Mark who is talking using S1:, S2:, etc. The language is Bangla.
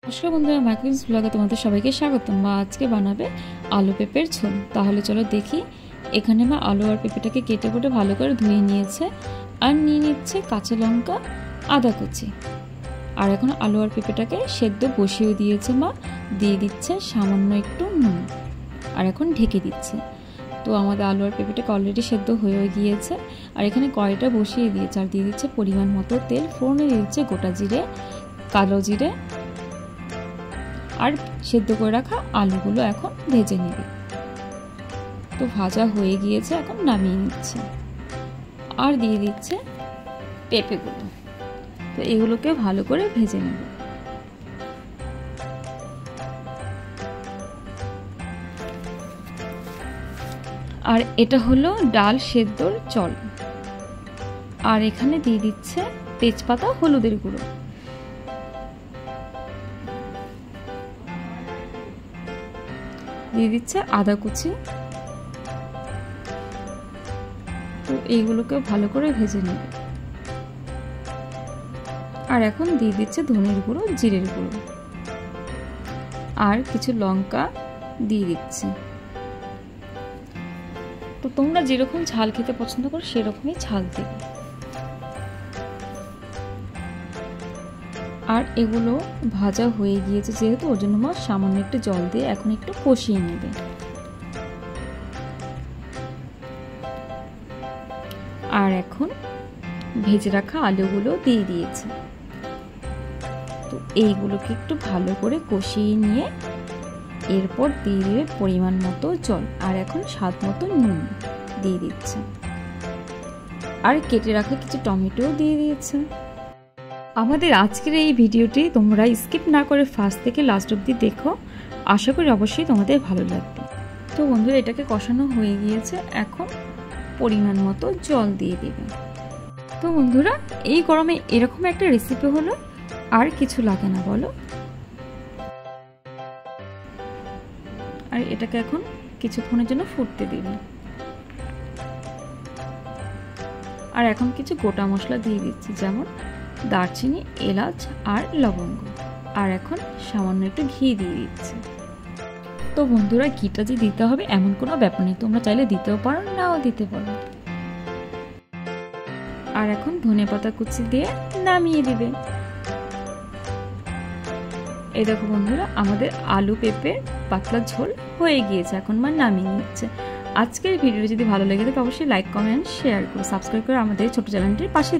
S1: নমস্কার বন্ধুরা, মাইক্রোস ব্লগে তোমাদের সবাইকে স্বাগতম। মা আজকে বানাবে আলু পেঁপের ঝোল। তাহলে চলো দেখি। এখানে মা আলু আর পেঁপেটাকে কেটে কুটে ভালো করে ধুয়ে নিয়েছে আর নিয়ে নিচ্ছে কাঁচা লঙ্কা, আদা কুচি। আর এখন আলু আর পেঁপেটাকে সেদ্ধ বসিয়ে দিয়েছে মা, দিয়ে দিচ্ছে সামান্য একটু নুন আর এখন ঢেকে দিচ্ছে। তো আমাদের আলু আর পেঁপেটাকে অলরেডি সেদ্ধ হয়ে গিয়েছে আর এখানে কড়াইটা বসিয়ে দিয়েছে আর দিয়ে দিচ্ছে পরিমাণ মতো তেল। ফোড়নে দিয়ে দিচ্ছে গোটা জিরে, কালো জিরে আর সেদ্ধ করে রাখা আলুগুলো এখন ভেজে নেবে। তো ভাজা হয়ে গিয়েছে, এখন নামিয়ে নিচ্ছে আর দিয়ে দিচ্ছে পেঁপেগুলো। তো এগুলোকে ভালো করে ভেজে নেবে। আর এটা হলো ডাল সেদ্ধর জল। আর এখানে দিয়ে দিচ্ছে তেজপাতা, হলুদের গুঁড়ো, দিয়ে দিচ্ছে আদা কুচি। তো এইগুলোকে ভালো করে ভেজে নেবে। আর এখন দিয়ে দিচ্ছে ধনের গুঁড়ো, জিরের গুঁড়ো আর কিছু লঙ্কা দিয়ে দিচ্ছে। তো তোমরা যেরকম ঝাল খেতে পছন্দ করো সেরকমই ঝাল দেবে। আর এগুলো ভাজা হয়ে গিয়েছে যেহেতু, ওর জন্য মা সামান্য একটু জল দিয়ে এখন একটু কষিয়ে নেবে। আর এখন ভেজে রাখা আলুগুলো দিয়ে দিয়েছে। তো এইগুলোকে একটু ভালো করে কষিয়ে নিয়ে এরপর দিয়ে দেবে পরিমাণ মতো জল আর এখন স্বাদ মতো নুন দিয়ে দিচ্ছে। আর কেটে রাখা কিছু টমেটো দিয়ে দিয়েছে। আমাদের আজকের এই ভিডিওটি তোমরা স্কিপ না করে ফার্স্ট থেকে লাস্ট অবধি দেখো। আশা করি অবশ্যই তোমাদের ভালো লাগবে। তো বন্ধুরা, এটাকে কষানো হয়ে গিয়েছে, এখন পরিমাণ মতো জল দিয়ে দেবে। তো বন্ধুরা, এই গরমে এরকম একটা রেসিপি হলো আর কিছু লাগে না, বলো। আর এটাকে এখন কিছুক্ষণের জন্য ফুটতে দিবে। আর এখন কিছু গোটা মশলা দিয়ে দিচ্ছি, যেমন দারচিনি, এলাচ আর লবঙ্গ। আর এখন সামান্য একটু ঘি দিয়ে দিচ্ছে। তো বন্ধুরা, ঘিটা যে দিতে হবে এমন কোনো ব্যাপার নেই, তোমরা চাইলে দিতেও পারো, নাও দিতে পারো। আর এখন ধনেপাতা কুচি দিয়ে নামিয়ে দিবে। এই দেখো বন্ধুরা, আমাদের আলু পেঁপে পাতলা ঝোল হয়ে গিয়েছে, এখন মা নামিয়ে নিচ্ছে। আজকের ভিডিও যদি ভালো লেগে থাকে অবশ্যই লাইক, কমেন্ট, শেয়ার করো, সাবস্ক্রাইব করে আমাদের ছোট চ্যানেলটির পাশে